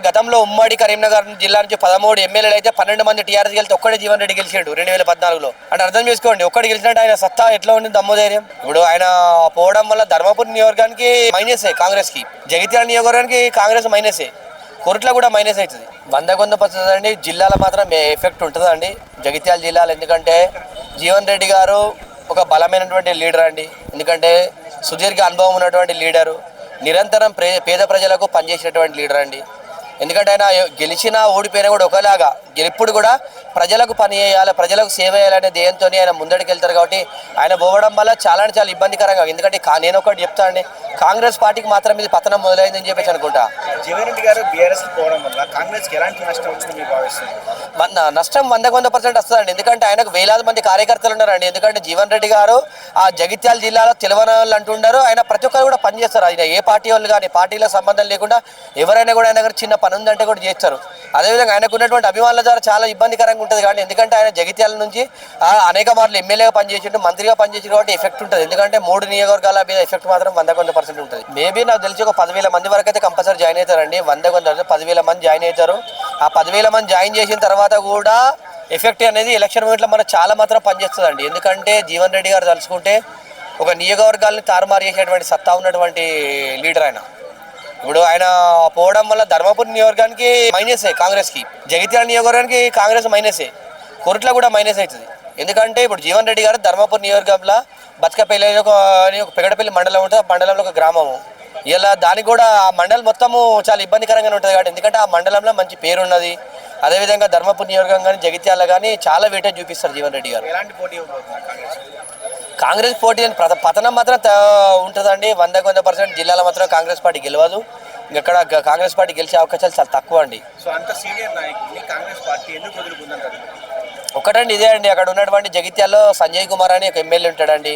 గతంలో ఉమ్మడి కరీంనగర్ జిల్లా నుంచి 13 ఎమ్మెల్యేలు అయితే 12 మంది టీఆర్ఎస్ గెలిస్తే ఒక్కడే జీవన్ రెడ్డి గెలిచాడు 2014లో. అంటే అర్థం చేసుకోండి, ఒక్కడి గెలిచినట్టు ఆయన సత్తా ఎట్లా ఉంది, దమ్ముధైర్యం. ఇప్పుడు ఆయన పోవడం వల్ల ధర్మపురి నియోజకవర్గానికి మైనసే, కాంగ్రెస్ కి. జగిత్యాల నియోజకవర్గానికి కాంగ్రెస్ మైనసే, కోర్టులో కూడా మైనస్ అవుతుంది. 100% అండి. జిల్లాలో మాత్రం ఎఫెక్ట్ ఉంటుందండి, జగిత్యాల జిల్లాలో. ఎందుకంటే జీవన్ రెడ్డి గారు ఒక బలమైనటువంటి లీడర్ అండి. ఎందుకంటే సుదీర్ఘ అనుభవం ఉన్నటువంటి లీడరు, నిరంతరం పేద ప్రజలకు పనిచేసేటువంటి లీడర్ అండి. ఎందుకంటే ఆయన గెలిచినా ఓడిపోయినా కూడా ఒకలాగా ఎప్పుడు కూడా ప్రజలకు పని చేయాలి, ప్రజలకు సేవ చేయాలనే ధ్యేయంతో ఆయన ముందడికి వెళ్తారు. కాబట్టి ఆయన పోవడం వల్ల చాలా ఇబ్బందికరంగా. ఎందుకంటే నేను ఒకటి చెప్తా అండి, కాంగ్రెస్ పార్టీకి మాత్రం ఇది పతనం మొదలైందని చెప్పేసి అనుకుంటా. జీవన్ రెడ్డి గారు బీఆర్ఎస్ పోవడం వల్ల కాంగ్రెస్కి ఎలాంటి నష్టం వచ్చింది మీరు భావిస్తుంది? నష్టం 100% వస్తుందండి. ఎందుకంటే ఆయనకు వేలాది మంది కార్యకర్తలు ఉన్నారండి. ఎందుకంటే జీవన్ రెడ్డి గారు ఆ జగిత్యాల జిల్లాలో తెలవని వాళ్ళు అంటున్నారు, ఆయన ప్రతి ఒక్కరు కూడా పనిచేస్తారు. ఆయన ఏ పార్టీ వాళ్ళు కానీ, పార్టీలో సంబంధం లేకుండా ఎవరైనా కూడా ఆయన దగ్గర చిన్న పని ఉందంటే కూడా చేస్తారు. అదేవిధంగా ఆయనకు ఉన్నటువంటి అభిమానుల ద్వారా చాలా ఇబ్బందికరంగా ఉంటుంది. కానీ ఎందుకంటే ఆయన జగిత్యాల నుంచి అనేక మార్లు ఎమ్మెల్యేగా పనిచేసిండు, మంత్రిగా పనిచేసిండు, కాబట్టి ఎఫెక్ట్ ఉంటుంది. ఎందుకంటే 3 నియోజకవర్గాల మీద ఎఫెక్ట్ మాత్రం 100% ఉంటుంది. మేబీ నాకు తెలిసి ఒక 10,000 మంది వరకు అయితే కంపల్సరీ జాయిన్ అవుతారండి. 10,000 మంది జాయిన్ అవుతారు. ఆ 10,000 మంది జాయిన్ చేసిన తర్వాత కూడా ఎఫెక్ట్ అనేది ఎలక్షన్ మూమెంట్లో మనకు చాలా మాత్రం పనిచేస్తుందండి. ఎందుకంటే జీవన్ రెడ్డి గారు తలుచుకుంటే ఒక నియోజకవర్గాలను తారుమారు చేసేటువంటి సత్తా ఉన్నటువంటి లీడర్ ఆయన. ఇప్పుడు ఆయన పోవడం వల్ల ధర్మపురి నియోజకవర్గానికి మైనసే, కాంగ్రెస్ కి. జగిత్యాల నియోజకవర్గానికి కాంగ్రెస్ మైనసే, కోర్టులో కూడా మైనస్ అవుతుంది. ఎందుకంటే ఇప్పుడు జీవన్ రెడ్డి గారు ధర్మపురి నియోజకవర్గంలో బతుకపల్లి అని ఒక పెగడపల్లి మండలం ఉంటుంది. ఆ మండలంలో ఒక గ్రామము. ఇలా దానికి కూడా ఆ మండలం మొత్తము చాలా ఇబ్బందికరంగానే ఉంటుంది. కాబట్టి ఎందుకంటే ఆ మండలంలో మంచి పేరు ఉన్నది. అదేవిధంగా ధర్మపురి నియోజకవర్గం కానీ, జగిత్యాల కానీ చాలా వెయిటేజ్ చూపిస్తారు జీవన్ రెడ్డి గారు. ఎలాంటి పోటీ కాంగ్రెస్ పోటీ అని పతనం మాత్రం ఉంటుందండి. 100% జిల్లాలో మాత్రం కాంగ్రెస్ పార్టీ గెలవదు. ఇక్కడ కాంగ్రెస్ పార్టీ గెలిచే అవకాశాలు చాలా తక్కువ అండి. సో అంత సీనియర్ నాయకుడిని కాంగ్రెస్ పార్టీ ఎందుకు వదులుకుందంటారు? ఒకటండి ఇదే అండి, అక్కడ ఉన్నటువంటి జగిత్యాల్లో సంజయ్ కుమార్ అని ఒక ఎమ్మెల్యే ఉంటాడండి.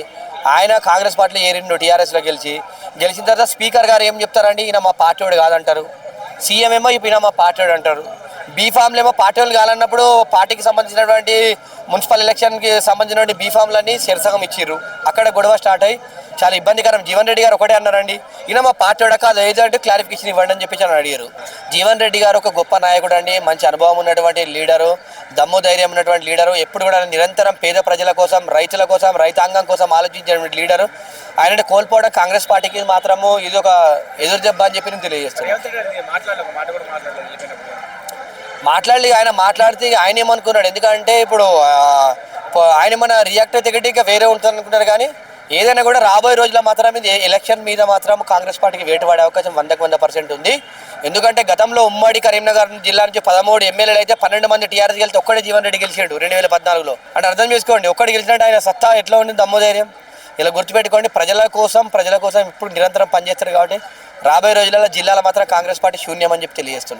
ఆయన కాంగ్రెస్ పార్టీలో ఏరిండు, టీఆర్ఎస్లో గెలిచిన తర్వాత స్పీకర్ గారు ఏం చెప్తారండి, ఈయన మా పార్టీ వాడు కాదంటారు. సీఎం ఏమో ఈయన మా పార్టీ వాడు అంటారు. బీఫామ్లు ఏమో పార్టీ వాళ్ళు కాలన్నప్పుడు పార్టీకి సంబంధించినటువంటి మున్సిపల్ ఎలక్షన్కి సంబంధించినటువంటి బీఫామ్లన్నీ శిరసగం ఇచ్చిర్రు. అక్కడ గొడవ స్టార్ట్ అయ్యి చాలా ఇబ్బందికరం. జీవన్ రెడ్డి గారు ఒకటే అన్నారండి, ఈయన మా పార్టీ వాడు కాదు, ఏదంటే క్లారిఫికేషన్ ఇవ్వండి అని చెప్పి అడిగారు. జీవన్ రెడ్డి గారు ఒక గొప్ప నాయకుడు అండి, మంచి అనుభవం ఉన్నటువంటి లీడరు, దమ్ము ధైర్యం ఉన్నటువంటి లీడరు. ఎప్పుడు కూడా నిరంతరం పేద ప్రజల కోసం, రైతుల కోసం, రైతాంగం కోసం ఆలోచించేటువంటి లీడరు. ఆయన కోల్పోవడం కాంగ్రెస్ పార్టీకి మాత్రము ఇది ఒక ఎదురు దెబ్బ అని చెప్పి నేను తెలియజేస్తాను. ఆయన మాట్లాడితే ఆయన ఏమనుకున్నాడు, ఎందుకంటే ఇప్పుడు ఆయన మన రియాక్ట్ అయితే గట్టిగా వేరే ఉంటుంది అనుకుంటారు. కానీ ఏదైనా కూడా రాబోయే రోజుల్లో మాత్రం ఇది ఎలక్షన్ మీద మాత్రం కాంగ్రెస్ పార్టీకి వేటు పడే అవకాశం 100% ఉంది. ఎందుకంటే గతంలో ఉమ్మడి కరీంనగర్ జిల్లా నుంచి 13 ఎమ్మెల్యేలు అయితే 12 మంది టీఆర్ఎస్ గెలిస్తే ఒక్కడే జీవన్ రెడ్డి గెలిచాడు 2014లో. అంటే అర్థం చేసుకోండి, ఒక్కడి గెలిచినట్టు ఆయన సత్తా ఎట్లా ఉంది, దమ్ముధైర్యం. ఇలా గుర్తుపెట్టుకోండి, ప్రజల కోసం ఇప్పుడు నిరంతరం పనిచేస్తారు. కాబట్టి రాబోయే రోజులలో జిల్లాలో మాత్రం కాంగ్రెస్ పార్టీ శూన్యం అని చెప్పి తెలియజేస్తున్నా.